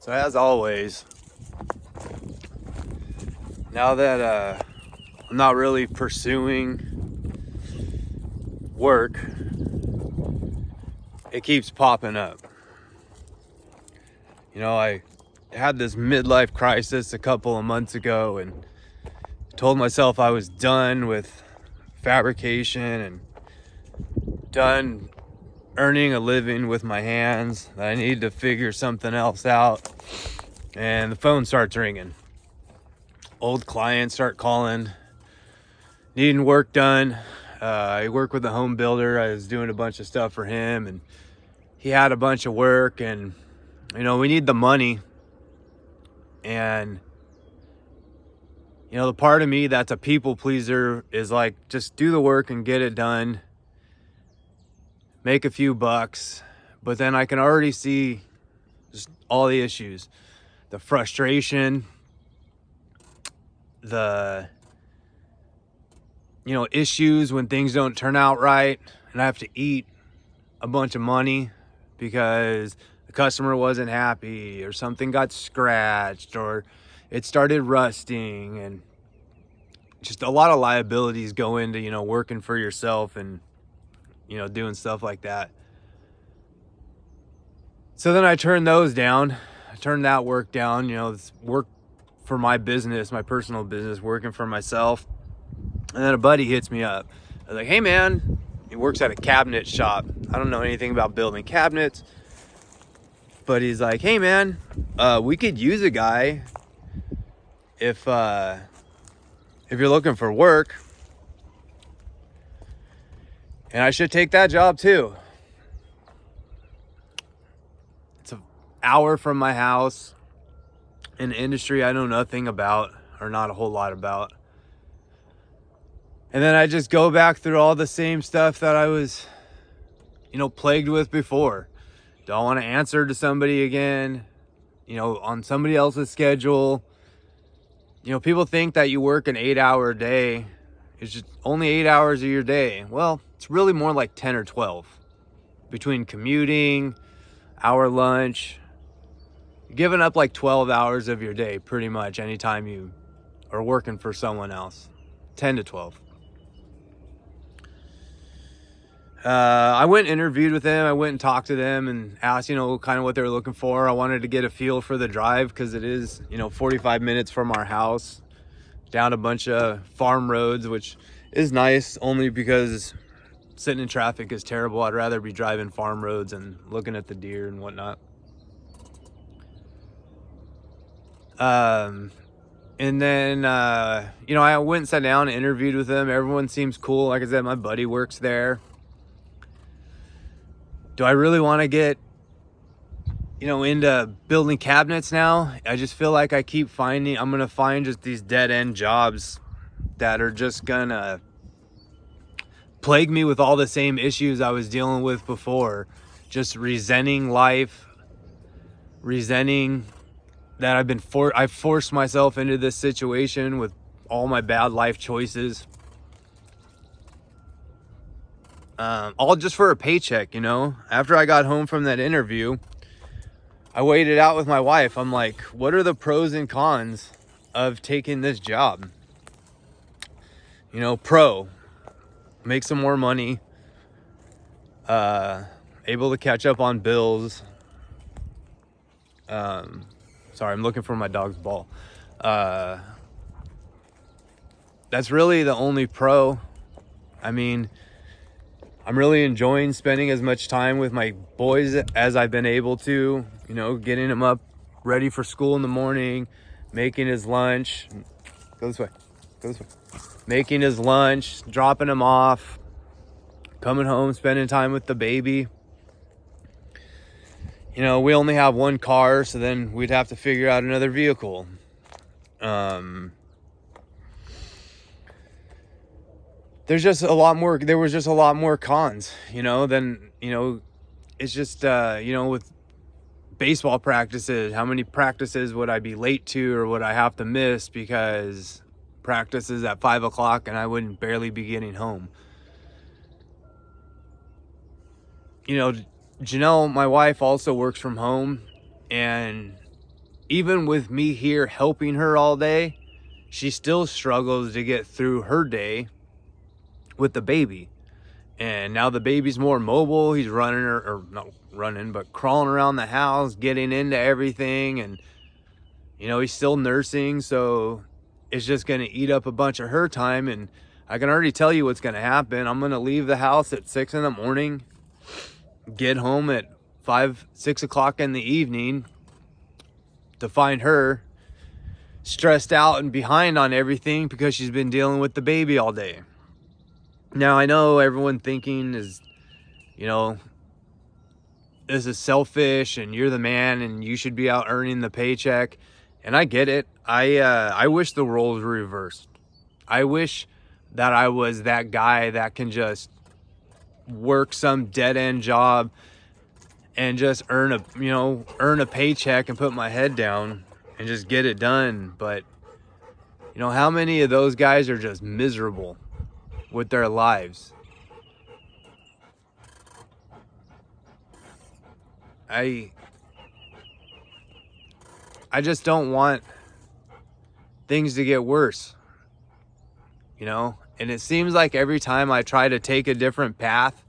So as always, now that I'm not really pursuing work, it keeps popping up. You know, I had this midlife crisis a couple of months ago and told myself I was done with fabrication and done earning a living with my hands, that I needed to figure something else out. And the phone starts ringing. Old clients start calling, needing work done. I work with a home builder. I was doing a bunch of stuff for him, and he had a bunch of work, and you know, we need the money. And you know, the part of me that's a people pleaser is like, just do the work and get it done, make a few bucks. But then I can already see just all the issues, the frustration, the issues when things don't turn out right, and I have to eat a bunch of money because the customer wasn't happy, or something got scratched, or it started rusting. And just a lot of liabilities go into working for yourself and doing stuff like that. So then I turned those down. I turned that work down. It's work for my business, my personal business, working for myself. And then a buddy hits me up. I was like, hey man, he works at a cabinet shop. I don't know anything about building cabinets, but he's like, hey man, we could use a guy if you're looking for work. And I should take that job too. It's an hour from my house, in an industry I know nothing about, or not a whole lot about. And then I just go back through all the same stuff that I was, plagued with before. Don't want to answer to somebody again, on somebody else's schedule. People think that you work an 8-hour day. It's just only 8 hours of your day. Well, it's really more like 10 or 12. Between commuting, hour lunch, you're giving up like 12 hours of your day pretty much anytime you are working for someone else. 10 to 12. I went and interviewed with them. I went and talked to them and asked, kind of what they were looking for. I wanted to get a feel for the drive because it is, 45 minutes from our house down a bunch of farm roads, which is nice only because sitting in traffic is terrible. I'd rather be driving farm roads and looking at the deer and whatnot. And then, I went and sat down and interviewed with them. Everyone seems cool. Like I said, my buddy works there. Do I really want to get, into building cabinets now? I just feel like I'm going to find just these dead end jobs that are just going to plague me with all the same issues I was dealing with before. Just resenting life, resenting that I've forced myself into this situation with all my bad life choices. All just for a paycheck, After I got home from that interview, I weighed it out with my wife. I'm like, what are the pros and cons of taking this job? Pro, make some more money, able to catch up on bills. Sorry, I'm looking for my dog's ball. That's really the only pro. I mean, I'm really enjoying spending as much time with my boys as I've been able to, getting him up ready for school in the morning, making his lunch. Go this way. Making his lunch, dropping him off, coming home, spending time with the baby. We only have one car, so then we'd have to figure out another vehicle. There was just a lot more cons, than, it's just, with baseball practices, how many practices would I be late to, or would I have to miss because practice is at 5 o'clock and I wouldn't barely be getting home. Janelle, my wife, also works from home, and even with me here helping her all day, she still struggles to get through her day with the baby. And now the baby's more mobile. He's running, or not running, but crawling around the house, getting into everything. And, you know, he's still nursing. So it's just going to eat up a bunch of her time. And I can already tell you what's going to happen. I'm going to leave the house at 6 in the morning, get home at 5, 6 o'clock in the evening to find her stressed out and behind on everything because she's been dealing with the baby all day. Now, I know everyone thinking is, you know, this is selfish and you're the man and you should be out earning the paycheck. And I get it. I wish the roles were reversed. I wish that I was that guy that can just work some dead-end job and just earn a paycheck and put my head down and just get it done. But, you know, how many of those guys are just miserable with their lives? I just don't want things to get worse, you know? And it seems like every time I try to take a different path,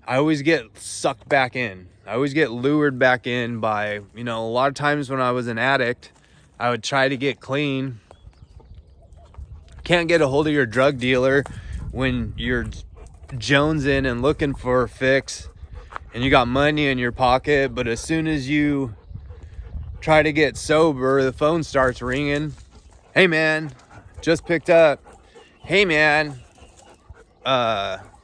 I always get sucked back in. I always get lured back in by, you know, a lot of times when I was an addict, I would try to get clean. Can't get a hold of your drug dealer when you're jonesing and looking for a fix and you got money in your pocket. But as soon as you try to get sober, the phone starts ringing. Hey man, just picked up. Hey man,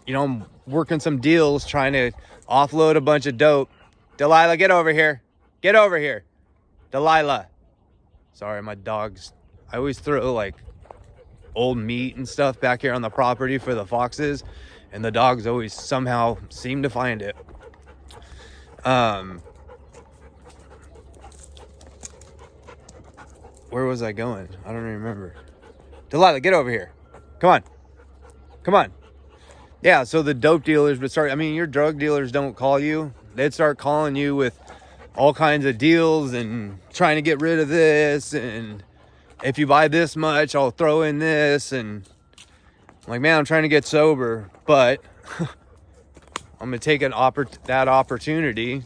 you know, I'm working some deals trying to offload a bunch of dope. Delilah, get over here. Get over here. Delilah. Sorry, my dogs. I always throw like old meat and stuff back here on the property for the foxes, and the dogs always somehow seem to find it. Where was I going? I don't even remember. Delilah, get over here. Come on. Come on. Yeah, so the dope dealers would start, I mean, your drug dealers don't call you. They'd start calling you with all kinds of deals and trying to get rid of this. And if you buy this much, I'll throw in this. And I'm like, man, I'm trying to get sober, but I'm going to take that opportunity.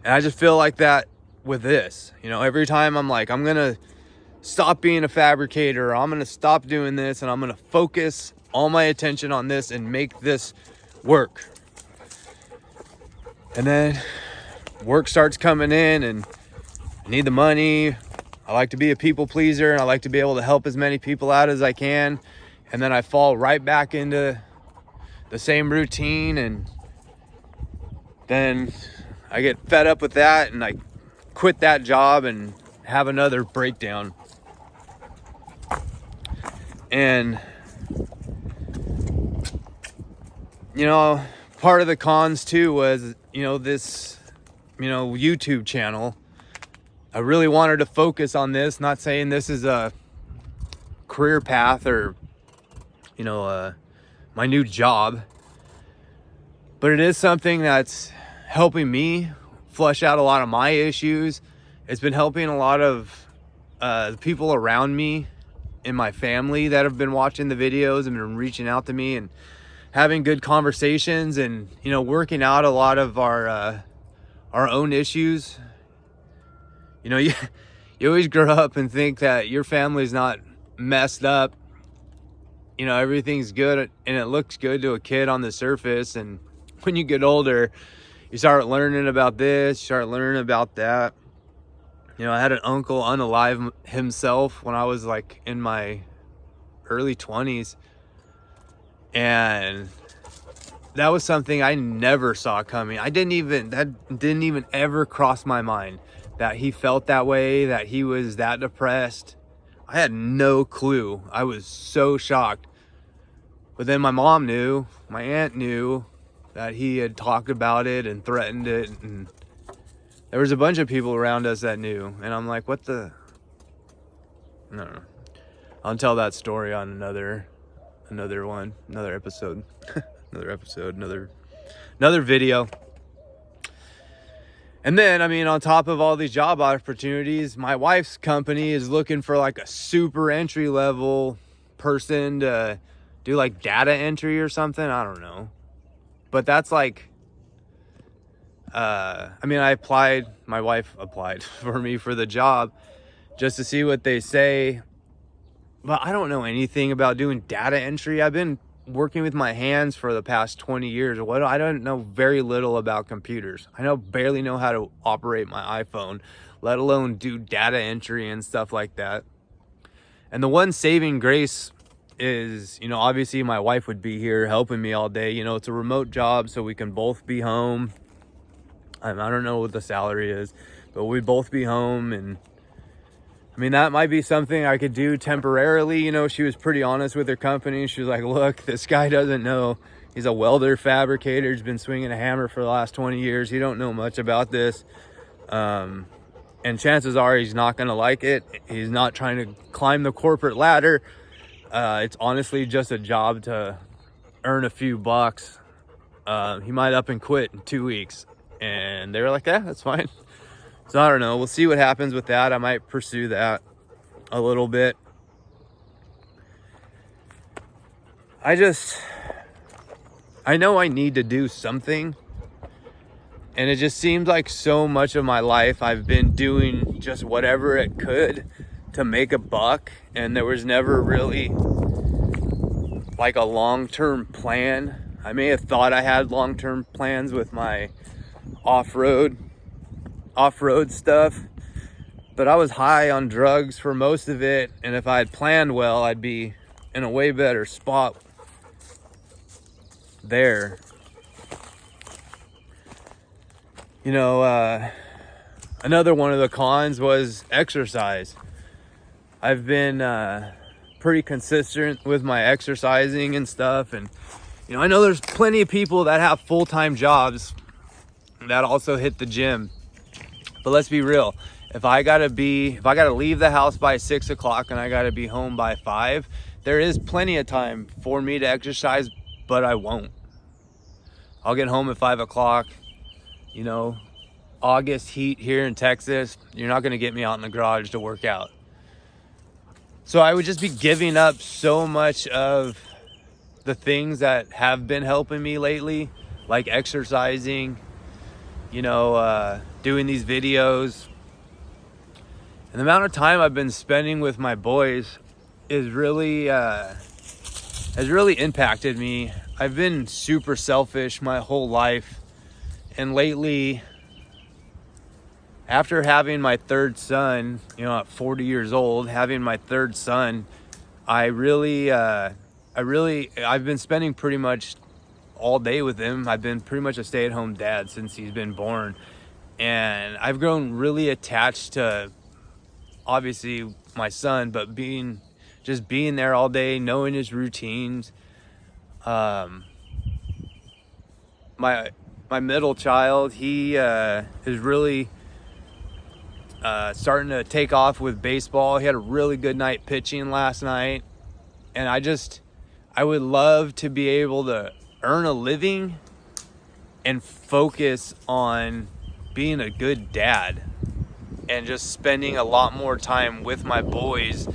And I just feel like that with this. You know, every time I'm like, I'm going to stop being a fabricator. I'm going to stop doing this, and I'm going to focus all my attention on this and make this work. And then work starts coming in and I need the money. I like to be a people pleaser and I like to be able to help as many people out as I can. And then I fall right back into the same routine, and then I get fed up with that and I quit that job and have another breakdown. And, you know, part of the cons too was, you know, this, you know, YouTube channel. I really wanted to focus on this, not saying this is a career path or, you know, my new job, but it is something that's helping me flush out a lot of my issues. It's been helping a lot of the people around me in my family that have been watching the videos and been reaching out to me and having good conversations and, you know, working out a lot of our own issues. You know, you always grow up and think that your family's not messed up. You know, everything's good and it looks good to a kid on the surface. And when you get older, you start learning about this, you start learning about that. You know, I had an uncle unalive himself when I was like in my early 20s. And that was something I never saw coming. That didn't even ever cross my mind that he felt that way, that he was that depressed. I had no clue. I was so shocked. But then my mom knew, my aunt knew that he had talked about it and threatened it, and there was a bunch of people around us that knew. And I'm like, what the? No. I'll tell that story on another episode, another video. And then, I mean, on top of all these job opportunities, my wife's company is looking for like a super entry level person to do like data entry or something. I don't know. But that's like, I mean, my wife applied for me for the job just to see what they say. But I don't know anything about doing data entry. I've been working with my hands for the past 20 years. I don't know very little about computers. Barely know how to operate my iPhone, let alone do data entry and stuff like that. And the one saving grace is, obviously my wife would be here helping me all day. It's a remote job, so we can both be home. I don't know what the salary is, but we'd both be home. And I mean, that might be something I could do temporarily. She was pretty honest with her company. She was like, look, this guy doesn't know. He's a welder fabricator. He's been swinging a hammer for the last 20 years. He don't know much about this. And chances are he's not going to like it. He's not trying to climb the corporate ladder. It's honestly just a job to earn a few bucks. He might up and quit in 2 weeks. And they were like, yeah, that's fine. So I don't know. We'll see what happens with that. I might pursue that a little bit. I know I need to do something. And it just seems like so much of my life I've been doing just whatever it could to make a buck. And there was never really like a long-term plan. I may have thought I had long-term plans with my off-road stuff, but I was high on drugs for most of it, and if I had planned well, I'd be in a way better spot there. Another one of the cons was exercise. I've been pretty consistent with my exercising and stuff, and I know there's plenty of people that have full-time jobs that also hit the gym. But let's be real. If I gotta leave the house by 6 o'clock and I gotta be home by 5, there is plenty of time for me to exercise, but I won't. I'll get home at 5 o'clock. August heat here in Texas, you're not gonna get me out in the garage to work out. So I would just be giving up so much of the things that have been helping me lately, like exercising, doing these videos. And the amount of time I've been spending with my boys has really impacted me. I've been super selfish my whole life. And lately, after having my third son, at 40 years old, having my third son, I've been spending pretty much all day with him. I've been pretty much a stay-at-home dad since he's been born. And I've grown really attached to, obviously, my son, but being there all day, knowing his routines. My middle child, he is really starting to take off with baseball. He had a really good night pitching last night. And I would love to be able to earn a living and focus on being a good dad and just spending a lot more time with my boys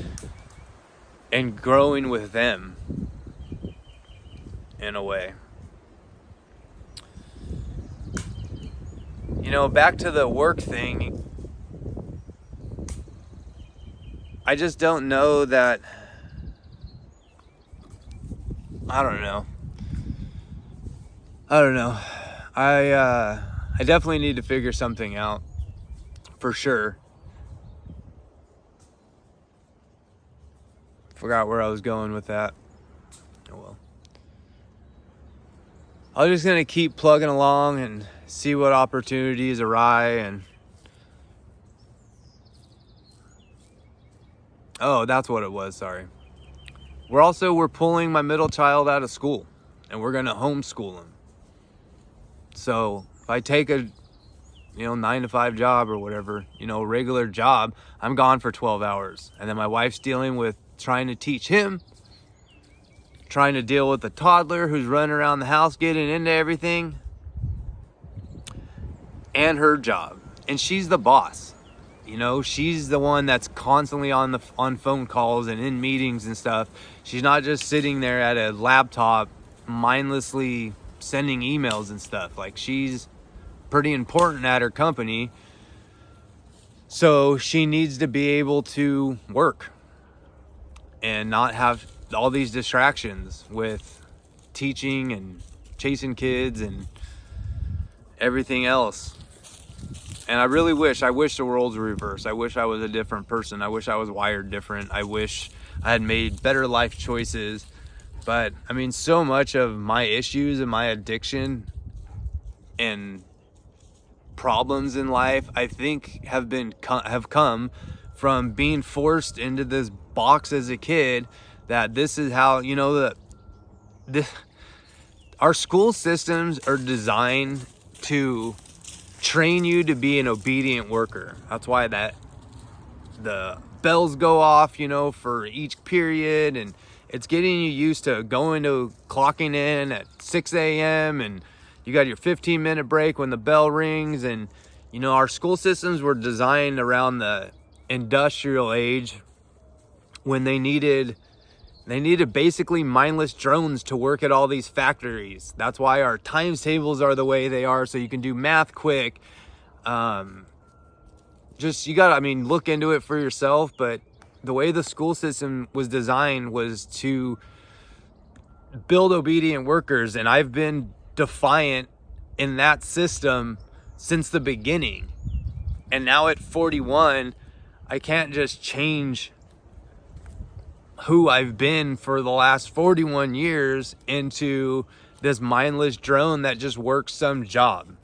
and growing with them in a way. Back to the work thing, I just don't know that, I don't know. I definitely need to figure something out, for sure. Forgot where I was going with that. Oh well. I was just gonna keep plugging along and see what opportunities arise. And oh, that's what it was. Sorry. We're pulling my middle child out of school, and we're gonna homeschool him. So if I take a 9 to 5 job or whatever, regular job, I'm gone for 12 hours. And then my wife's dealing with trying to teach him, trying to deal with the toddler who's running around the house getting into everything. and her job. And she's the boss. You know, she's the one that's constantly on phone calls and in meetings and stuff. She's not just sitting there at a laptop mindlessly sending emails and stuff. Like, she's pretty important at her company. So she needs to be able to work and not have all these distractions with teaching and chasing kids and everything else. And I really wish the worlds were reversed. I wish I was a different person. I wish I was wired different. I wish I had made better life choices. But I mean, so much of my issues and my addiction and problems in life, I think have come from being forced into this box as a kid, that this is how, you know, our school systems are designed to train you to be an obedient worker. That's why the bells go off, you know, for each period, and it's getting you used to clocking in at 6 a.m. and you got your 15-minute break when the bell rings. And, you know, our school systems were designed around the industrial age when they needed basically mindless drones to work at all these factories. That's why our times tables are the way they are, so you can do math quick. You gotta, look into it for yourself, but the way the school system was designed was to build obedient workers, and I've been defiant in that system since the beginning. And now at 41, I can't just change who I've been for the last 41 years into this mindless drone that just works some job.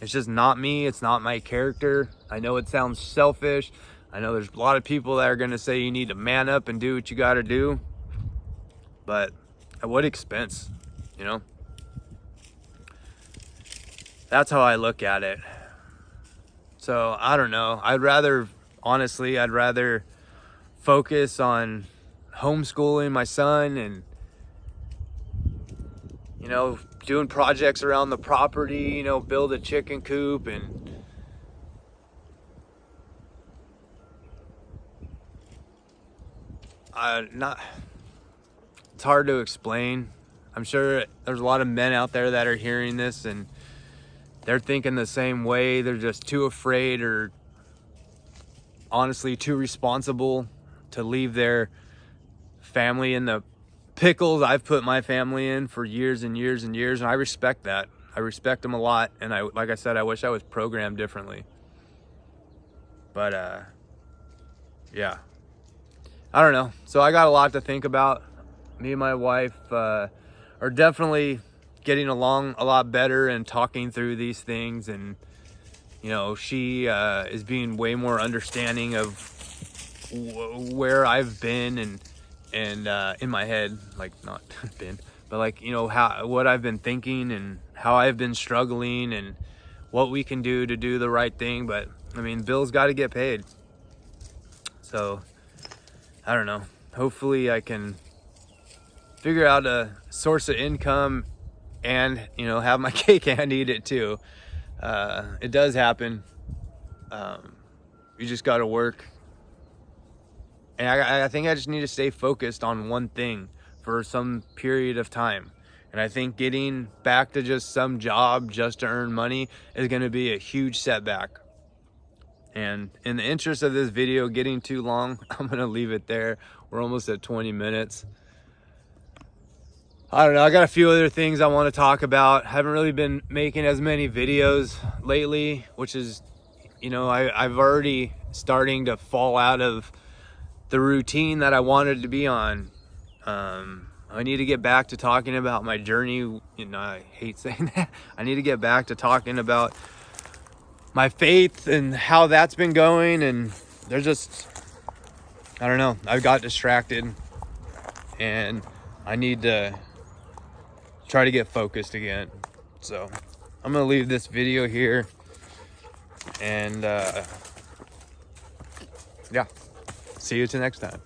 It's just not me. It's not my character. I know it sounds selfish. I know there's a lot of people that are going to say you need to man up and do what you got to do. But at what expense, you know? That's how I look at it. So I don't know. I'd rather focus on homeschooling my son and, you know, doing projects around the property, you know, build a chicken coop, and it's hard to explain. I'm sure there's a lot of men out there that are hearing this and they're thinking the same way. They're just too afraid, or honestly too responsible to leave their family in the pickles I've put my family in for years and years and years. And I respect that. I respect them a lot. And like I said, I wish I was programmed differently. But yeah, I don't know. So I got a lot to think about. Me and my wife are definitely getting along a lot better and talking through these things. And, you know, she is being way more understanding of where I've been and in my head, like, not been, but like, you know, what I've been thinking and how I've been struggling and what we can do to do the right thing. But I mean, bills got to get paid. So I don't know. Hopefully I can figure out a source of income and, you know, have my cake and eat it too. It does happen. You just got to work. And I think I just need to stay focused on one thing for some period of time. And I think getting back to just some job just to earn money is going to be a huge setback. And in the interest of this video getting too long, I'm going to leave it there. We're almost at 20 minutes. I don't know. I got a few other things I want to talk about. I haven't really been making as many videos lately, which is, you know, I've already starting to fall out of the routine that I wanted to be on. I need to get back to talking about my journey. You know, I hate saying that. I need to get back to talking about my faith and how that's been going. And there's just, I don't know, I got distracted and I need to try to get focused again. So I'm gonna leave this video here, and yeah, see you till next time.